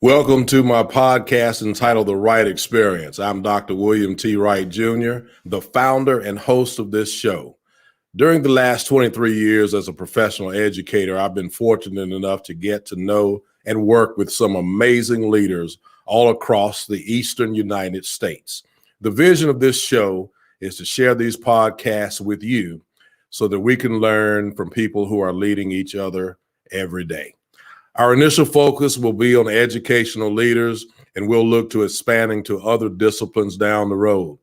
Welcome to my podcast entitled The Wright Experience. I'm Dr. William T. Wright Jr., the founder and host of this show. During the last 23 years as a professional educator, I've been fortunate enough to get to know and work with some amazing leaders all across the Eastern United States. The vision of this show is to share these podcasts with you so that we can learn from people who are leading each other every day. Our initial focus will be on educational leaders, and we'll look to expanding to other disciplines down the road.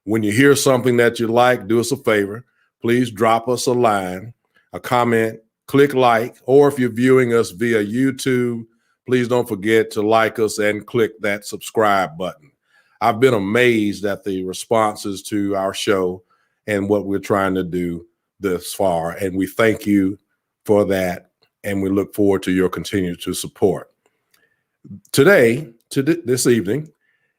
When you hear something that you like, do us a favor. Please drop us a line, a comment, click like, or if you're viewing us via YouTube, please don't forget to like us and click that subscribe button. I've been amazed at the responses to our show and what we're trying to do thus far, and we thank you for that. And we look forward to your continued support. This evening,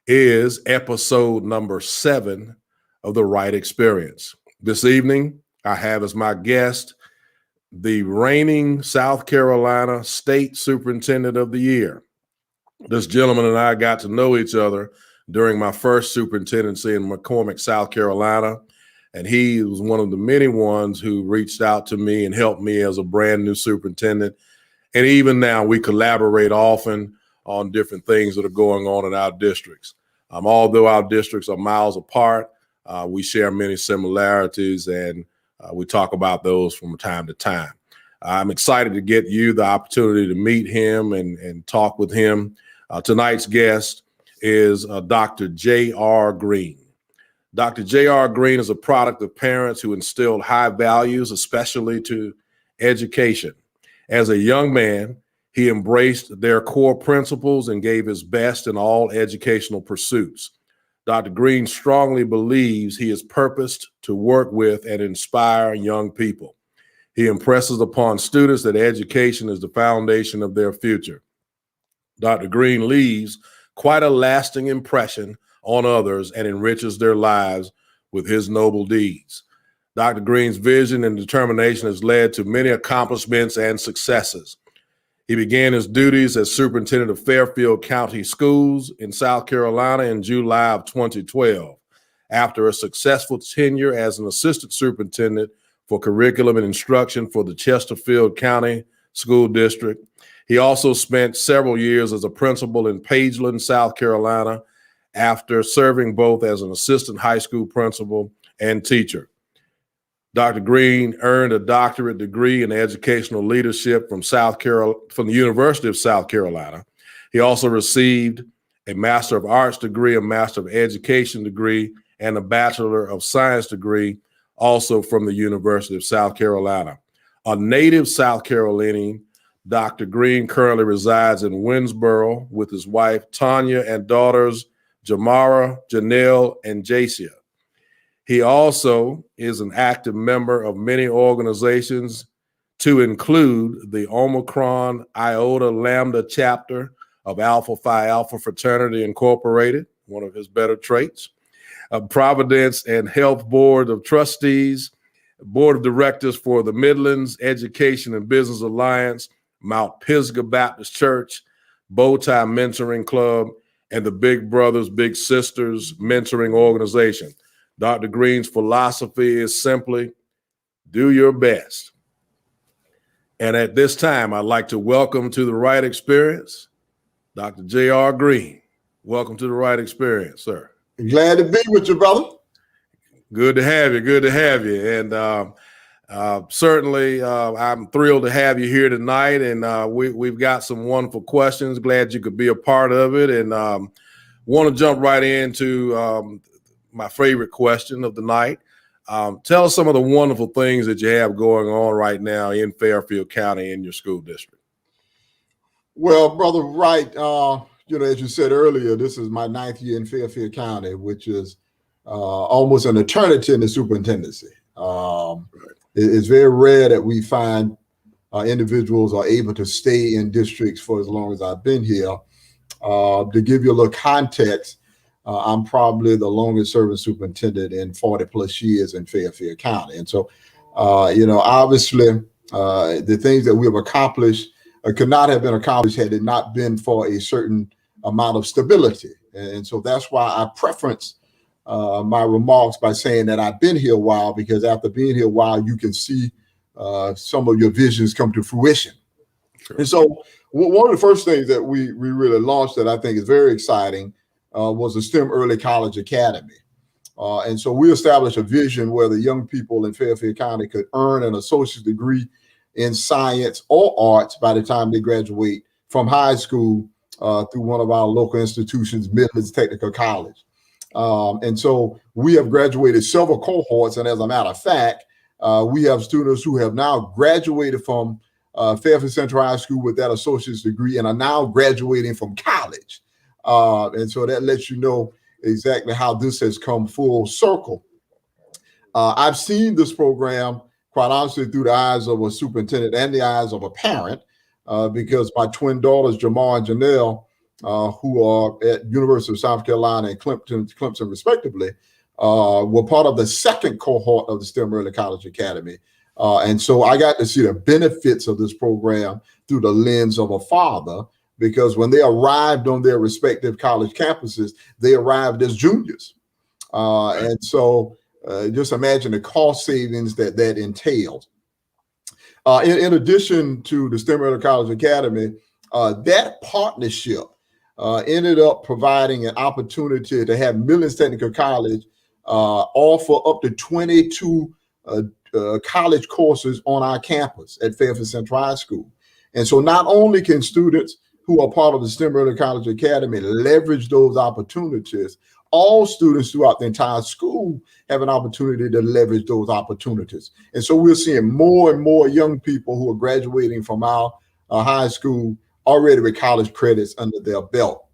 is episode number 7 of The Wright Experience. This evening, I have as my guest the reigning South Carolina State Superintendent of the Year. This gentleman and I got to know each other during my first superintendency in McCormick, South Carolina. And he was one of the many ones who reached out to me and helped me as a brand new superintendent. And even now, we collaborate often on different things that are going on in our districts. Although our districts are miles apart, we share many similarities, and we talk about those from time to time. I'm excited to get you the opportunity to meet him and talk with him. Tonight's guest is Dr. J.R. Green. Dr. J.R. Green is a product of parents who instilled high values, especially to education. As a young man, he embraced their core principles and gave his best in all educational pursuits. Dr. Green strongly believes he is purposed to work with and inspire young people. He impresses upon students that education is the foundation of their future. Dr. Green leaves quite a lasting impression on others and enriches their lives with his noble deeds. Dr. Green's vision and determination has led to many accomplishments and successes. He began his duties as superintendent of Fairfield County Schools in South Carolina in July of 2012. After a successful tenure as an assistant superintendent for curriculum and instruction for the Chesterfield County School District, he also spent several years as a principal in Pageland, South Carolina, after serving both as an assistant high school principal and teacher. Dr. Green earned a doctorate degree in educational leadership from the University of South Carolina. He also received a Master of Arts degree, a Master of Education degree, and a Bachelor of Science degree, also from the University of South Carolina. A native South Carolinian, Dr. Green currently resides in Winsboro with his wife, Tanya, and daughters, Jamara, Janelle, and Jacia. He also is an active member of many organizations, to include the Omicron Iota Lambda chapter of Alpha Phi Alpha Fraternity Incorporated, one of his better traits, Providence and Health Board of Trustees, Board of Directors for the Midlands Education and Business Alliance, Mount Pisgah Baptist Church, Bowtie Mentoring Club, and the Big Brothers, Big Sisters mentoring organization. Dr. Green's philosophy is simply do your best. And at this time, I'd like to welcome to the Wright Experience, Dr. J.R. Green. Welcome to the Wright Experience, sir. Glad to be with you, brother. Good to have you. Good to have you. And certainly, I'm thrilled to have you here tonight. And we've got some wonderful questions. Glad you could be a part of it. And want to jump right into my favorite question of the night. Tell us some of the wonderful things that you have going on right now in Fairfield County in your school district. Well, Brother Wright, as you said earlier, this is my 9th year in Fairfield County, which is almost an eternity in the superintendency. It's very rare that we find individuals are able to stay in districts for as long as I've been here. To give you a little context, I'm probably the longest serving superintendent in 40 plus years in Fairfield County. And so, obviously, the things that we have accomplished could not have been accomplished had it not been for a certain amount of stability. And so that's why I preference my remarks by saying that I've been here a while, because after being here a while, you can see some of your visions come to fruition. Sure. And so one of the first things that we really launched that I think is very exciting was the STEM Early College Academy. And so we established a vision where the young people in Fairfield County could earn an associate's degree in science or arts by the time they graduate from high school through one of our local institutions, Midlands Technical College. And so we have graduated several cohorts. And as a matter of fact, we have students who have now graduated from Fairfield Central High School with that associate's degree and are now graduating from college. And so that lets you know exactly how this has come full circle. I've seen this program, quite honestly, through the eyes of a superintendent and the eyes of a parent, because my twin daughters, Jamar and Janelle, who are at University of South Carolina and Clemson respectively, were part of the second cohort of the STEM Early College Academy. And so I got to see the benefits of this program through the lens of a father, because when they arrived on their respective college campuses, they arrived as juniors. And so just imagine the cost savings that entails. In addition to the STEM Early College Academy, that partnership ended up providing an opportunity to have Midlands Technical College offer up to 22 college courses on our campus at Fairfield Central High School. And so not only can students who are part of the STEM Early College Academy leverage those opportunities, all students throughout the entire school have an opportunity to leverage those opportunities. And so we're seeing more and more young people who are graduating from our high school already with college credits under their belt.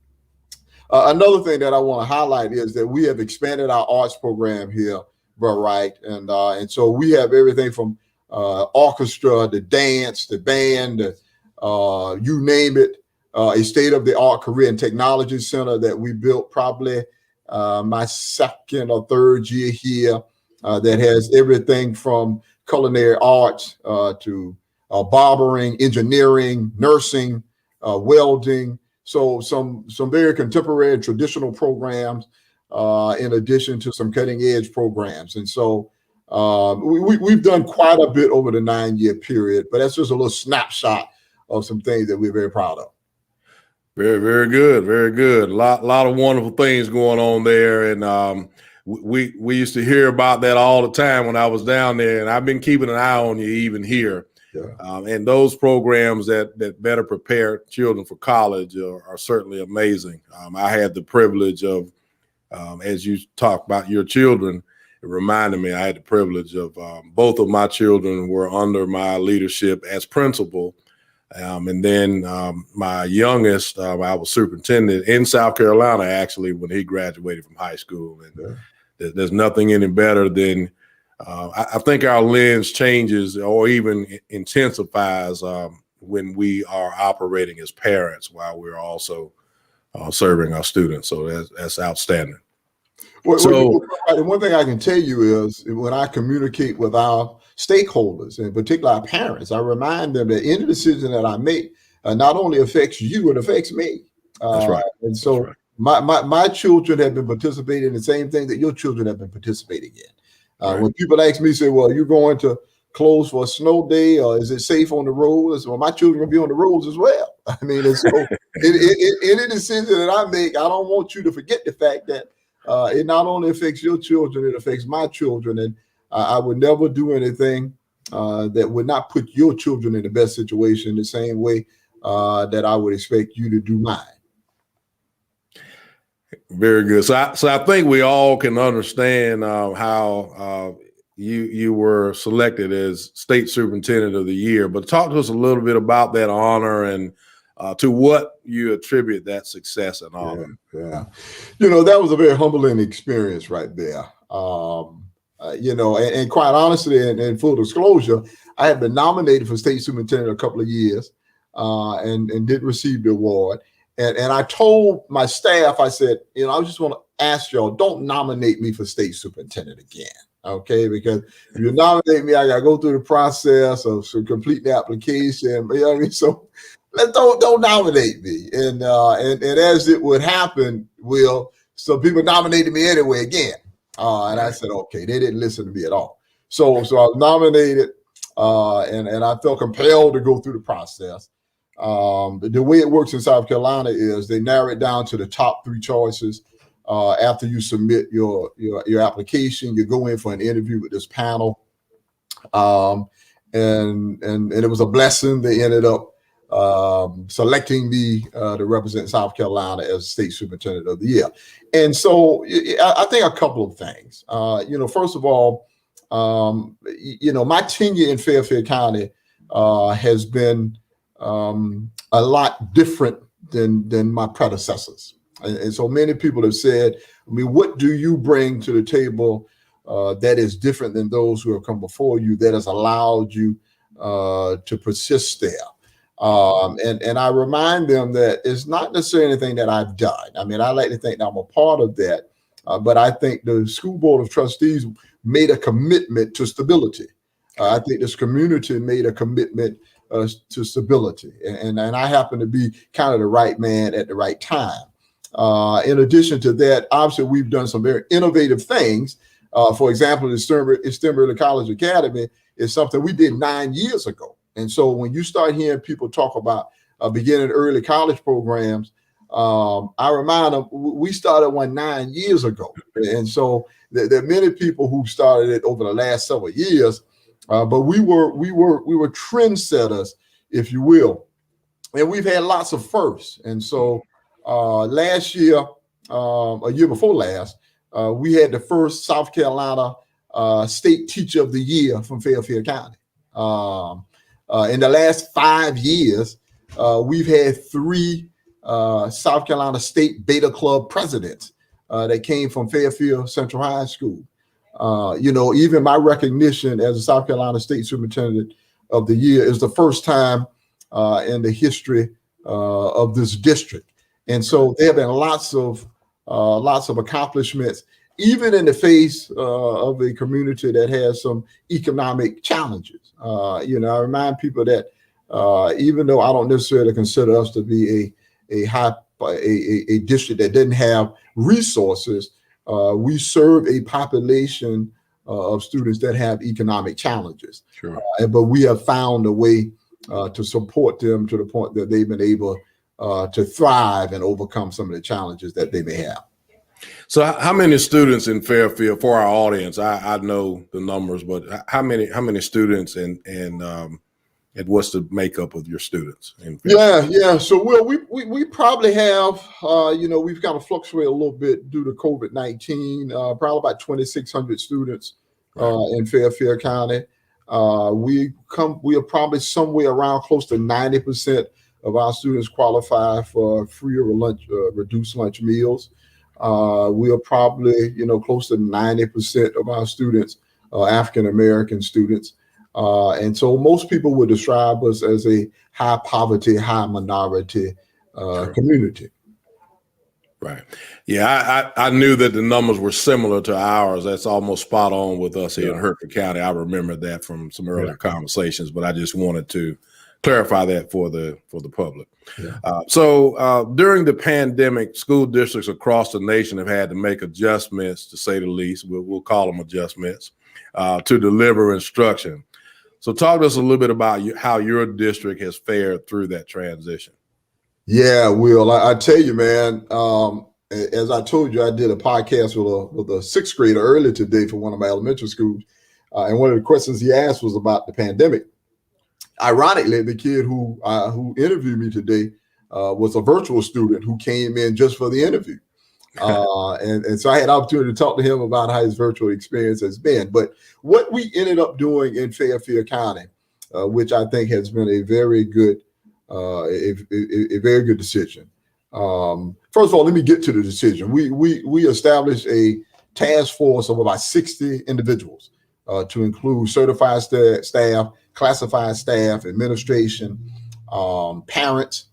Another thing that I want to highlight is that we have expanded our arts program here, Wright. And so we have everything from orchestra, the dance, the band, you name it, a state-of-the-art career and technology center that we built probably my second or third year here, that has everything from culinary arts to barbering, engineering, nursing, welding. So some very contemporary traditional programs, in addition to some cutting edge programs. And so we've done quite a bit over the 9-year period, but that's just a little snapshot of some things that we're very proud of. Very, very good. Very good. A lot of wonderful things going on there. And we used to hear about that all the time when I was down there, and I've been keeping an eye on you even here. Yeah. And those programs that better prepare children for college are certainly amazing. I had the privilege of, as you talk about your children, it reminded me, I had the privilege of both of my children were under my leadership as principal. And then my youngest, I was superintendent in South Carolina, actually, when he graduated from high school. And there's nothing any better than, I think our lens changes or even intensifies when we are operating as parents while we're also serving our students. So that's outstanding. Well, one thing I can tell you is when I communicate with our stakeholders, in particular our parents, I remind them that any decision that I make not only affects you, it affects me. That's right. And so That's right. my children have been participating in the same thing that your children have been participating in. Right. When people ask me, say, well, you're going to close for a snow day, or is it safe on the roads? Well, my children will be on the roads as well. I mean, and so any decision that I make, I don't want you to forget the fact that it not only affects your children, it affects my children. And I would never do anything that would not put your children in the best situation the same way that I would expect you to do mine. Very good. So I think we all can understand how you were selected as State Superintendent of the Year, but talk to us a little bit about that honor and to what you attribute that success and honor. Yeah. That was a very humbling experience right there. And quite honestly, and full disclosure, I had been nominated for State Superintendent a couple of years and didn't receive the award. And I told my staff, I said, I just want to ask y'all, don't nominate me for State Superintendent again. Okay, because if you nominate me, I got to go through the process of complete the application. You know what I mean? So don't nominate me. And as it would happen, Will, so people nominated me anyway again. And I said, okay, they didn't listen to me at all. So I was nominated, and I felt compelled to go through the process. The way it works in South Carolina is they narrow it down to the top 3 choices. After you submit your application, you go in for an interview with this panel. And it was a blessing. They ended up selecting me to represent South Carolina as State Superintendent of the Year. And so I think a couple of things. First of all, my tenure in Fairfield County has been a lot different than my predecessors. And so many people have said, I mean, what do you bring to the table that is different than those who have come before you that has allowed you to persist there? And I remind them that it's not necessarily anything that I've done. I mean, I like to think that I'm a part of that, but I think the School Board of Trustees made a commitment to stability. I think this community made a commitment to stability, and I happen to be kind of the right man at the right time. In addition to that, obviously, we've done some very innovative things. For example, the STEM Early College Academy is something we did 9 years ago. And so when you start hearing people talk about beginning early college programs, I remind them we started one 9 years ago. And so there are many people who started it over the last several years, but we were trendsetters, if you will. And we've had lots of firsts. And so last year, a year before last, we had the first South Carolina State Teacher of the Year from Fairfield County. In the last 5 years, we've had 3 South Carolina State Beta Club presidents that came from Fairfield Central High School. Even my recognition as a South Carolina State Superintendent of the Year is the first time in the history of this district. And so there have been lots of accomplishments, even in the face of a community that has some economic challenges. I remind people that even though I don't necessarily consider us to be a district that didn't have resources, we serve a population of students that have economic challenges. Sure. But we have found a way to support them to the point that they've been able to thrive and overcome some of the challenges that they may have. So how many students in Fairfield, for our audience? I know the numbers, but how many students and what's the makeup of your students in Fairfield? Yeah. So we probably have we've kind of fluctuated a little bit due to COVID-19. Probably about 2,600 students in Fairfield County. We are probably somewhere around close to 90% of our students qualify for free or reduced lunch meals. We are probably, close to 90% of our students are African-American students. And so most people would describe us as a high poverty, high minority community. Right. Yeah, I knew that the numbers were similar to ours. That's almost spot on with us here in Hertford County. I remember that from some earlier conversations, but I just wanted to clarify that for the public. Yeah. So during the pandemic, school districts across the nation have had to make adjustments, to say the least. We'll call them adjustments, to deliver instruction. So talk to us a little bit about how your district has fared through that transition. Yeah, Will, I tell you, man, as I told you, I did a podcast with a 6th grader earlier today for one of my elementary schools. And one of the questions he asked was about the pandemic. Ironically, the kid who interviewed me today was a virtual student who came in just for the interview. And so I had an opportunity to talk to him about how his virtual experience has been. But what we ended up doing in Fairfield County, which I think has been a very good decision. First of all, let me get to the decision. We established a task force of about 60 individuals to include certified staff, classified staff, administration, parents,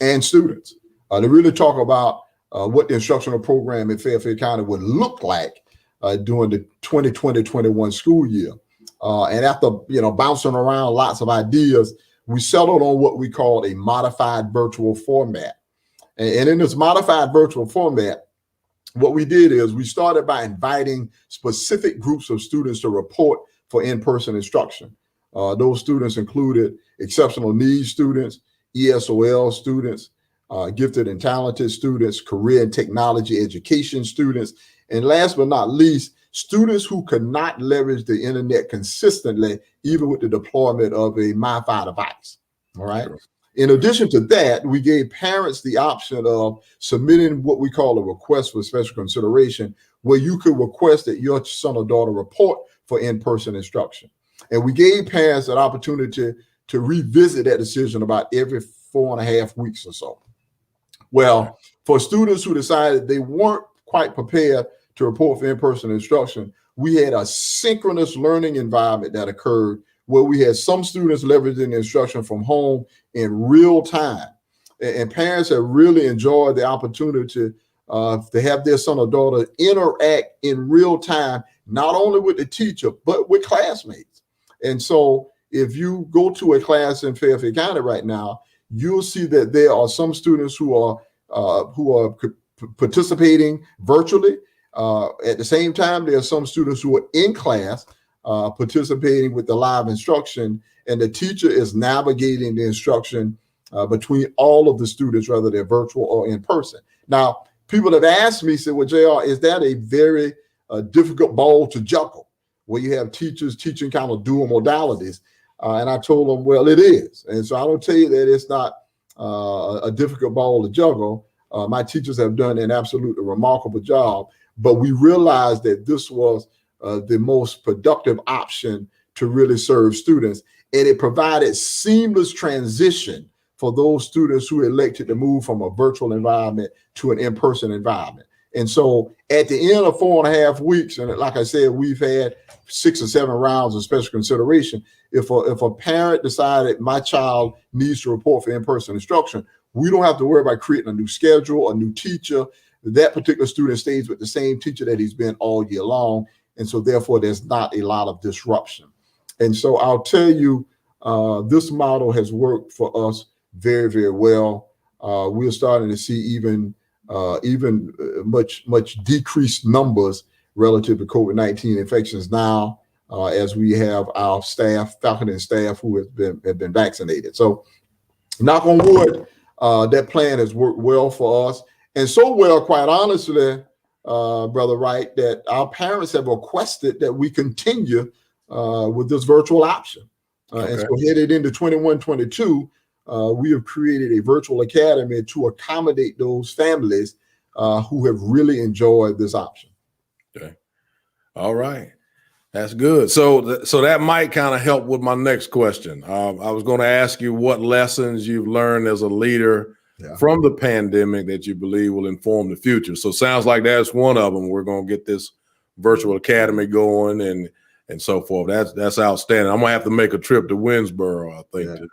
and students to really talk about what the instructional program in Fairfield County would look like during the 2020-21 school year. And after bouncing around lots of ideas, we settled on what we called a modified virtual format. And in this modified virtual format, what we did is we started by inviting specific groups of students to report for in-person instruction. Those students included exceptional needs students, ESOL students, gifted and talented students, career and technology education students, and last but not least, students who could not leverage the internet consistently, even with the deployment of a MiFi device. All right. Sure. In addition to that, we gave parents the option of submitting what we call a request for special consideration, where you could request that your son or daughter report for in-person instruction. And we gave parents an opportunity to revisit that decision about every 4.5 weeks or so. Well, for students who decided they weren't quite prepared to report for in-person instruction, we had a synchronous learning environment that occurred where we had some students leveraging the instruction from home in real time. And parents have really enjoyed the opportunity to have their son or daughter interact in real time, not only with the teacher, but with classmates. And so if you go to a class in Fairfield County right now, you'll see that there are some students who are participating virtually. At the same time, there are some students who are in class participating with the live instruction, and the teacher is navigating the instruction between all of the students, whether they're virtual or in person. Now, people have asked me, said, well, JR, is that a very difficult ball to juggle, where you have teachers teaching kind of dual modalities? And I told them, well, it is. And so I don't tell you that it's not a difficult ball to juggle. My teachers have done an absolutely remarkable job, but we realized that this was the most productive option to really serve students. And it provided seamless transition for those students who elected to move from a virtual environment to an in-person environment. And so at the end of 4.5 weeks, and like I said, we've had 6 or 7 rounds of special consideration. If a parent decided my child needs to report for in-person instruction, we don't have to worry about creating a new schedule, a new teacher. That particular student stays with the same teacher that he's been all year long. And so therefore, there's not a lot of disruption. And so I'll tell you, this model has worked for us very, very well. We're starting to see even much decreased numbers relative to COVID-19 infections now, as we have our staff, faculty and staff who have been vaccinated. So knock on wood, that plan has worked well for us. And so well, quite honestly, Brother Wright, that our parents have requested that we continue with this virtual option. And so headed into 21-22, we have created a virtual academy to accommodate those families who have really enjoyed this option. Okay. All right. That's good. So that might kind of help with my next question. I was going to ask you what lessons you've learned as a leader from the pandemic that you believe will inform the future. So sounds like that's one of them. We're going to get this virtual academy going and so forth. That's outstanding. I'm gonna have to make a trip to Winsboro, I think.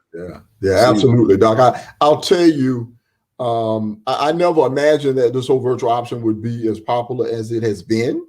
Yeah, absolutely, Doc. I'll tell you, I never imagined that this whole virtual option would be as popular as it has been.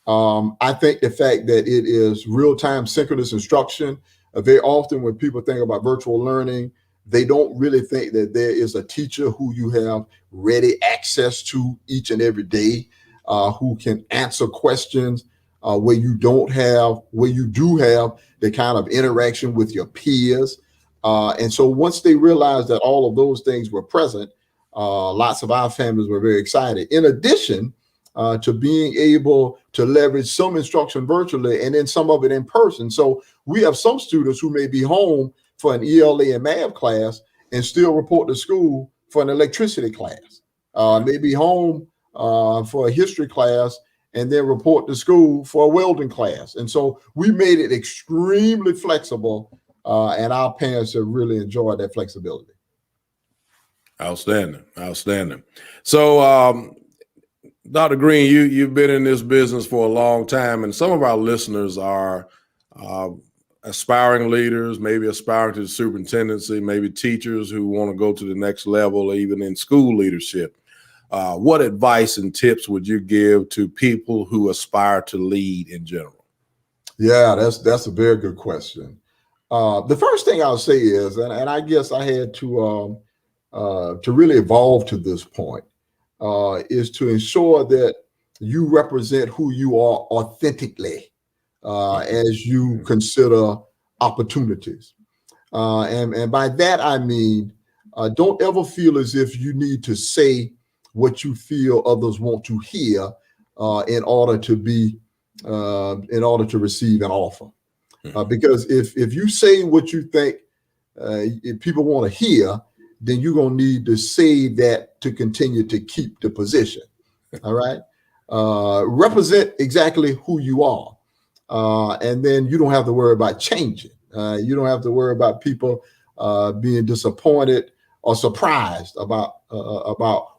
I think the fact that it is real-time synchronous instruction, very often when people think about virtual learning, they don't really think that there is a teacher who you have ready access to each and every day, who can answer questions, where you do have the kind of interaction with your peers. And so once they realized that all of those things were present, lots of our families were very excited. In addition to being able to leverage some instruction virtually and then some of it in person. So we have some students who may be home for an ELA and math class and still report to school for an electricity class, maybe home for a history class and then report to school for a welding class. And so we made it extremely flexible, and our parents have really enjoyed that flexibility. Outstanding. So, Dr. Green, you've been in this business for a long time, and some of our listeners are aspiring leaders, maybe aspiring to the superintendency, maybe teachers who want to go to the next level, even in school leadership. What advice and tips would you give to people who aspire to lead in general? Yeah, that's a very good question. The first thing I'll say is, and I guess I had to really evolve to this point, is to ensure that you represent who you are authentically as you consider opportunities. And by that, I mean, don't ever feel as if you need to say what you feel others want to hear in order to receive an offer. Because if you say what you think if people want to hear, then you're going to need to say that to continue to keep the position. All right. Represent exactly who you are. And then you don't have to worry about changing. You don't have to worry about people being disappointed or surprised about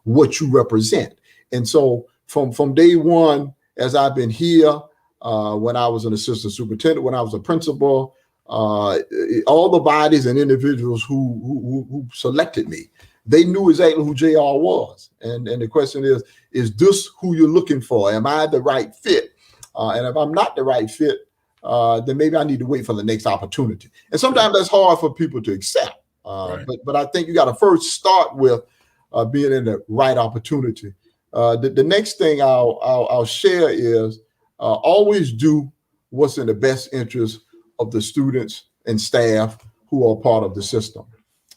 what you represent. And so from day one, as I've been here, when I was an assistant superintendent, when I was a principal, all the bodies and individuals who selected me, they knew exactly who JR was. And the question is this who you're looking for? Am I the right fit? And if I'm not the right fit, then maybe I need to wait for the next opportunity. And sometimes that's hard for people to accept. Right. But I think you got to first start with being in the right opportunity. The next thing I'll share is always do what's in the best interest of the students and staff who are part of the system.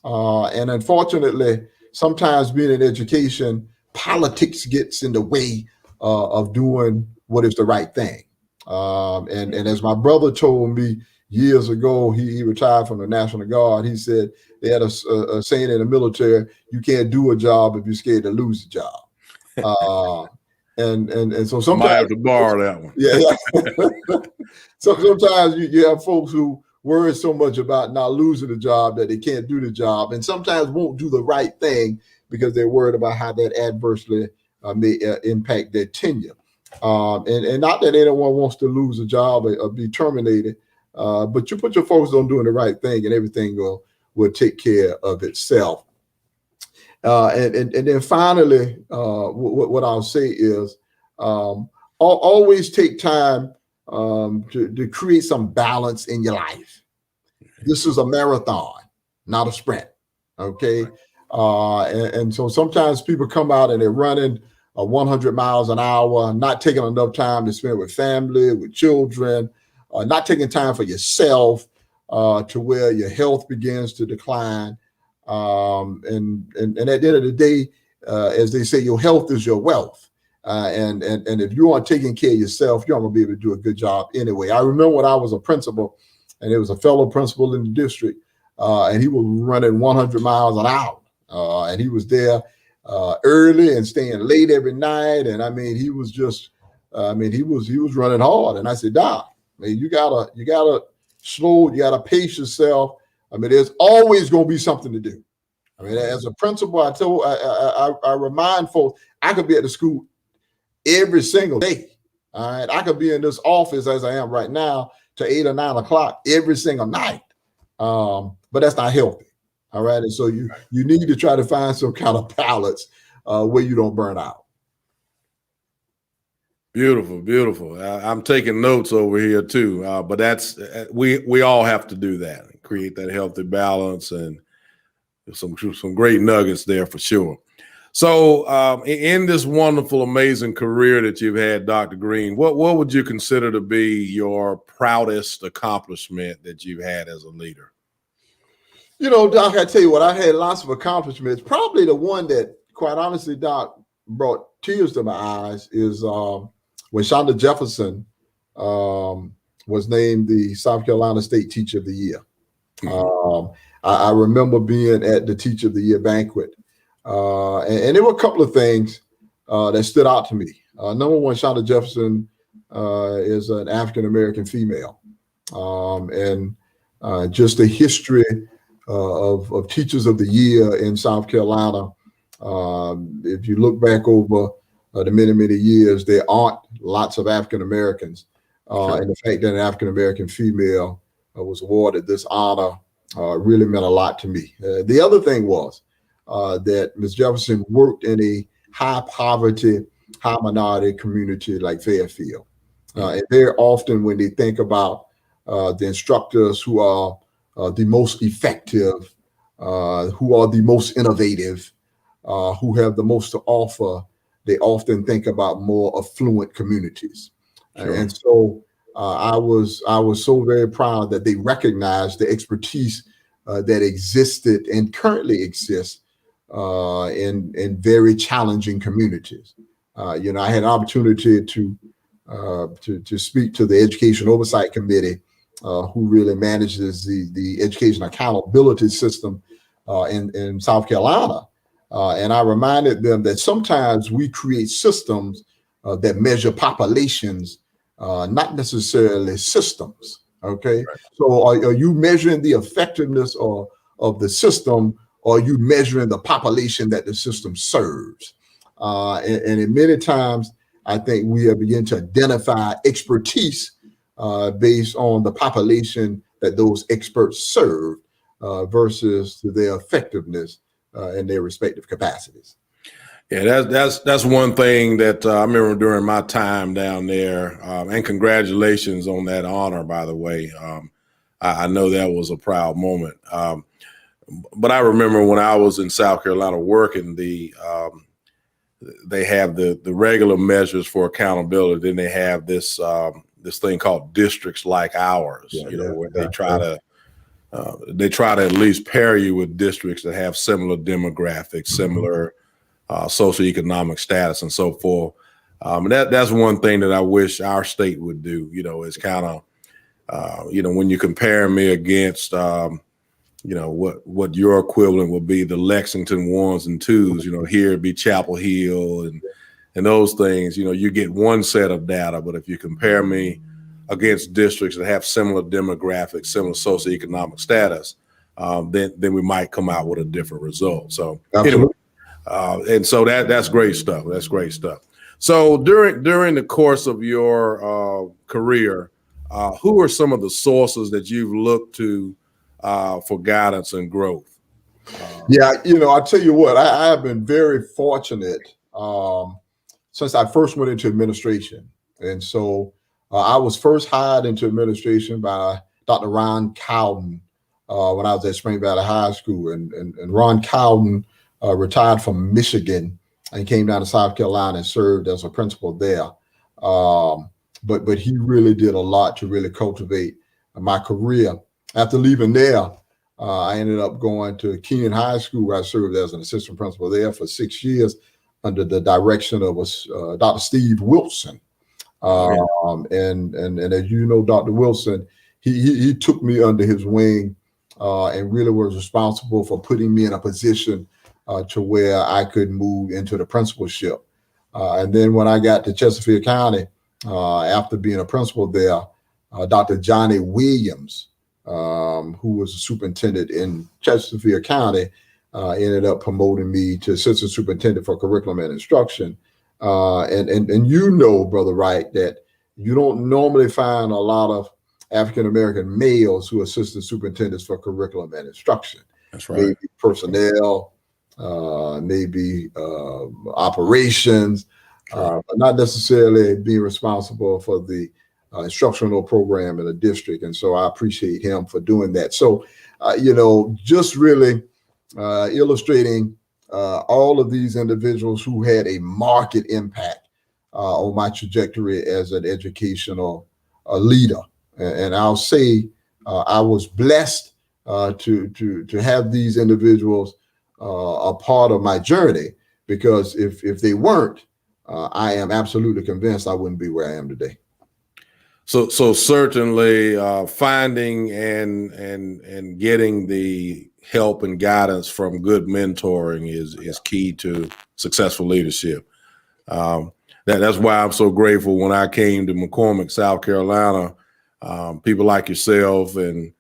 And unfortunately, sometimes being in education, politics gets in the way of doing what is the right thing. And as my brother told me years ago, he retired from the National Guard. He said they had a saying in the military: "You can't do a job if you're scared to lose the job." And so sometimes might have to borrow that one. Yeah. So sometimes you have folks who worry so much about not losing the job that they can't do the job, and sometimes won't do the right thing because they're worried about how that adversely may impact their tenure. And not that anyone wants to lose a job or be terminated, but you put your focus on doing the right thing, and everything will take care of itself. And then finally, what I'll say is always take time to create some balance in your life. This is a marathon, not a sprint. Okay. And so sometimes people come out and they're running 100 miles an hour, not taking enough time to spend with family, with children, not taking time for yourself to where your health begins to decline. And at the end of the day, as they say, your health is your wealth. And if you aren't taking care of yourself, you're not going to be able to do a good job anyway. I remember when I was a principal, and there was a fellow principal in the district, and he was running 100 miles an hour. And he was there early and staying late every night. And I mean, he was just, he was running hard. And I said, Doc, man, you gotta slow, you gotta pace yourself. I mean, there's always going to be something to do. I mean, as a principal, I remind folks, I could be at the school every single day. All right. I could be in this office as I am right now to 8 or 9 o'clock every single night. But that's not healthy. All right. And so you need to try to find some kind of balance where you don't burn out. Beautiful, beautiful. I'm taking notes over here too. But that's we all have to do that, create that healthy balance, and some great nuggets there for sure. So in this wonderful, amazing career that you've had, Dr. Green, what would you consider to be your proudest accomplishment that you've had as a leader? You know, Doc, I tell you what, I had lots of accomplishments. Probably the one that, quite honestly, Doc, brought tears to my eyes is when Shonda Jefferson was named the South Carolina State Teacher of the Year. Mm-hmm. I remember being at the Teacher of the Year banquet. And there were a couple of things that stood out to me. Number one, Shonda Jefferson is an African-American female. And just the history of Teachers of the Year in South Carolina. If you look back over the many, many years, there aren't lots of African-Americans. Sure. And the fact that an African-American female was awarded this honor really meant a lot to me. The other thing was that Ms. Jefferson worked in a high poverty, high minority community like Fairfield. And very often when they think about the instructors who are the most effective, who are the most innovative, who have the most to offer, they often think about more affluent communities. Sure. And so I was so very proud that they recognized the expertise that existed and currently exists in very challenging communities. I had an opportunity to speak to the Education Oversight Committee, who really manages the education accountability system in South Carolina. And I reminded them that sometimes we create systems that measure populations, not necessarily systems. Okay. Right. So are you measuring the effectiveness of the system, or are you measuring the population that the system serves? And many times, I think we have begun to identify expertise based on the population that those experts serve versus their effectiveness in their respective capacities. Yeah, that's one thing that I remember during my time down there, and congratulations on that honor, by the way. I know that was a proud moment. But I remember when I was in South Carolina working, they have the regular measures for accountability. Then they have this thing called districts like ours, where they try to at least pair you with districts that have similar demographics, similar socioeconomic status, and so forth. And that's one thing that I wish our state would do. Is kind of when you compare me against what your equivalent would be, the Lexington 1s and 2s. Here it'd be Chapel Hill and those things. You get one set of data, but if you compare me against districts that have similar demographics, similar socioeconomic status, then we might come out with a different result. So anyway. And so that's great stuff. That's great stuff. So during the course of your career, who are some of the sources that you've looked to for guidance and growth? I'll tell you what, I have been very fortunate since I first went into administration. And so I was first hired into administration by Dr. Ron Cowden when I was at Spring Valley High School. And Ron Cowden retired from Michigan and came down to South Carolina and served as a principal there. But he really did a lot to really cultivate my career. After leaving there, I ended up going to Keenan High School, where I served as an assistant principal there for 6 years under the direction of Dr. Steve Wilson. And as you know, Dr. Wilson, he took me under his wing and really was responsible for putting me in a position to where I could move into the principalship. And then when I got to Chesterfield County, after being a principal there, Dr. Johnny Williams, who was a superintendent in Chesterfield County, ended up promoting me to assistant superintendent for curriculum and instruction. And Brother Wright, that you don't normally find a lot of African-American males who are assistant superintendents for curriculum and instruction. That's right. Maybe personnel, maybe operations, but not necessarily being responsible for the instructional program in a district. And so I appreciate him for doing that. So, just really illustrating all of these individuals who had a marked impact on my trajectory as an educational leader. And I'll say I was blessed to have these individuals a part of my journey, because if they weren't, I am absolutely convinced I wouldn't be where I am today. So certainly finding and getting the help and guidance from good mentoring is key to successful leadership. That's why I'm so grateful when I came to McCormick, South Carolina. People like yourself and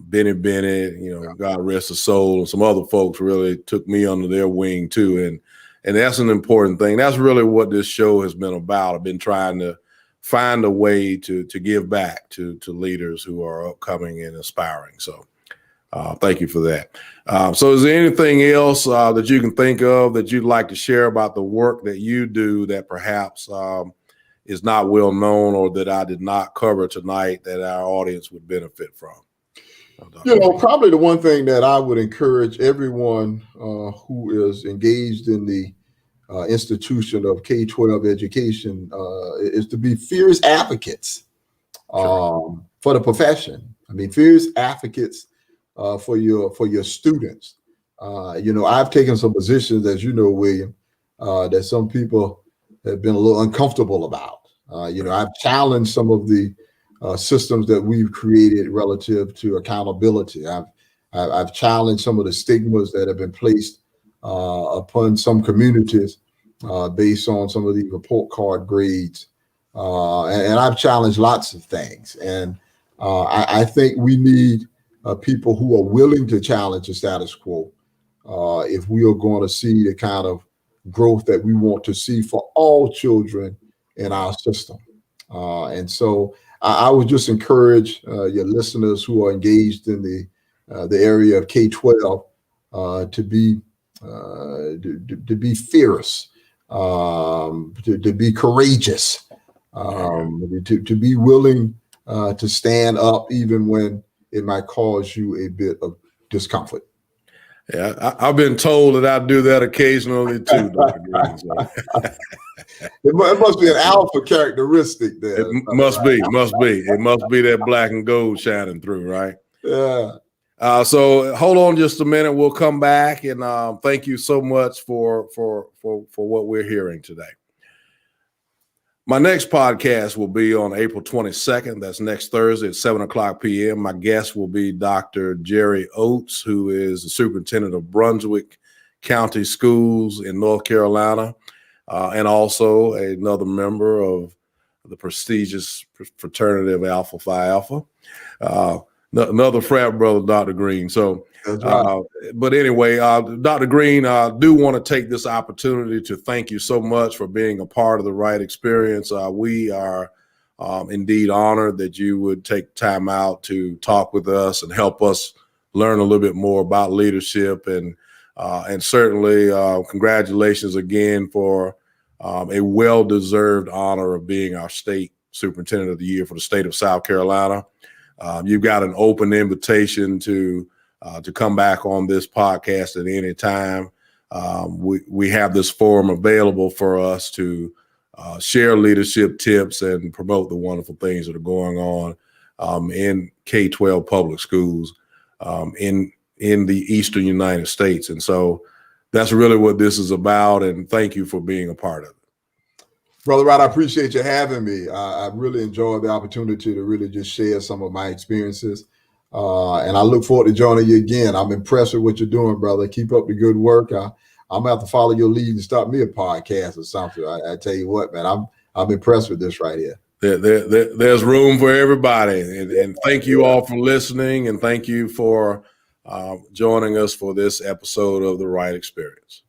Benny Bennett, God rest his soul, and some other folks really took me under their wing too. And that's an important thing. That's really what this show has been about. I've been trying to find a way to give back to leaders who are upcoming and aspiring. So thank you for that. So is there anything else that you can think of that you'd like to share about the work that you do that perhaps is not well known or that I did not cover tonight that our audience would benefit from? Probably the one thing that I would encourage everyone who is engaged in the institution of K-12 education is to be fierce advocates for the profession. I mean, fierce advocates for your students. I've taken some positions, as you know, William, that some people have been a little uncomfortable about. I've challenged some of the systems that we've created relative to accountability. I've challenged some of the stigmas that have been placed upon some communities based on some of the report card grades. And I've challenged lots of things. And I think we need people who are willing to challenge the status quo if we are going to see the kind of growth that we want to see for all children in our system. And so I would just encourage your listeners who are engaged in the area of K-12 to be fierce, to be courageous, to be willing to stand up even when it might cause you a bit of discomfort. Yeah, I've been told that I do that occasionally too, Dr. Green. So. It must be an alpha characteristic there. It must be. It must be that black and gold shining through, right? Yeah. So hold on just a minute. We'll come back, and thank you so much for what we're hearing today. My next podcast will be on April 22nd. That's next Thursday at 7:00 p.m. My guest will be Dr. Jerry Oates, who is the superintendent of Brunswick County Schools in North Carolina, and also another member of the prestigious fraternity of Alpha Phi Alpha. Another frat brother, Dr. Green. So, right. But anyway, Dr. Green, I do want to take this opportunity to thank you so much for being a part of the Wright experience. We are indeed honored that you would take time out to talk with us and help us learn a little bit more about leadership. And certainly congratulations again for a well-deserved honor of being our state superintendent of the year for the state of South Carolina. You've got an open invitation to come back on this podcast at any time. We have this forum available for us to share leadership tips and promote the wonderful things that are going on in K-12 public schools in the Eastern United States. And so that's really what this is about. And thank you for being a part of it. Brother Wright, I appreciate you having me. I really enjoyed the opportunity to really just share some of my experiences. And I look forward to joining you again. I'm impressed with what you're doing, brother. Keep up the good work. I'm gonna have to follow your lead and start me a podcast or something. I tell you what, man, I'm impressed with this right here. There's room for everybody. And thank you all for listening. And thank you for joining us for this episode of the Wright Experience.